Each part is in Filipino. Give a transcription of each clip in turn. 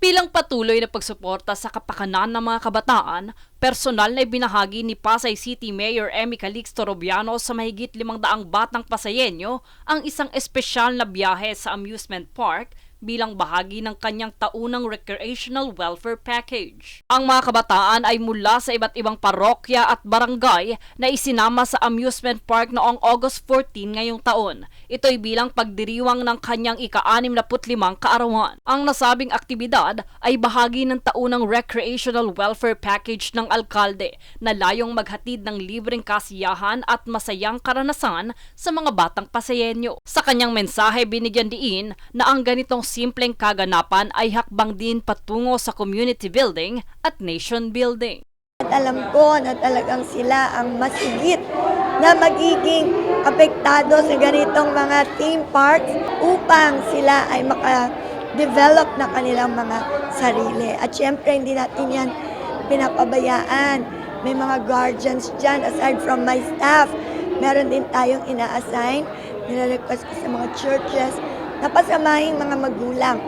Bilang patuloy na pagsuporta sa kapakanan ng mga kabataan, personal na ibinahagi ni Pasay City Mayor Emmy Calixto Robiano sa mahigit 500 batang Pasayenyo ang isang espesyal na biyahe sa amusement park bilang bahagi ng kanyang taunang recreational welfare package. Ang mga kabataan ay mula sa iba't ibang parokya at barangay na isinama sa amusement park noong August 14 ngayong taon. Ito'y bilang pagdiriwang ng kanyang ika-65 kaarawan. Ang nasabing aktibidad ay bahagi ng taunang recreational welfare package ng alkalde na layong maghatid ng libreng kasiyahan at masayang karanasan sa mga batang Pasayenyo. Sa kanyang mensahe, binigyan diin na ang ganitong simpleng kaganapan ay hakbang din patungo sa community building at nation building. At alam ko na talagang sila ang masigit na magiging apektado sa ganitong mga theme parks upang sila ay maka-develop na kanilang mga sarili. At syempre hindi natin yan pinapabayaan. May mga guardians dyan aside from my staff. Meron din tayong ina-assign, nire-request ko sa mga churches na pasamahing mga magulang.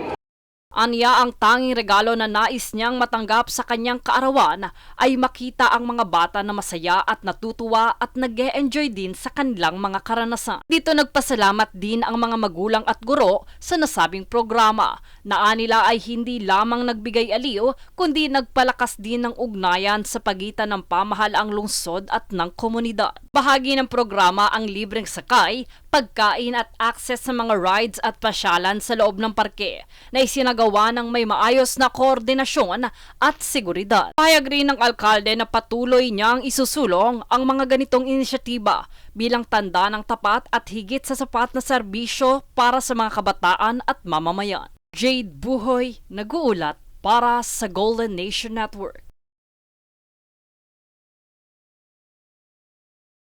Anya, ang tanging regalo na nais niyang matanggap sa kanyang kaarawan ay makita ang mga bata na masaya at natutuwa at nag-e-enjoy din sa kanilang mga karanasan. Dito nagpasalamat din ang mga magulang at guro sa nasabing programa na nila ay hindi lamang nagbigay aliw kundi nagpalakas din ng ugnayan sa pagitan ng pamahalaang lungsod at ng komunidad. Bahagi ng programa ang libreng sakay, pagkain at access sa mga rides at pasyalan sa loob ng parke na isinagawa ng may maayos na koordinasyon at seguridad. Pahayag rin ng alkalde na patuloy niyang isusulong ang mga ganitong inisyatiba bilang tanda ng tapat at higit sa sapat na serbisyo para sa mga kabataan at mamamayan. Jade Buhoy, nag-uulat para sa Golden Nation Network.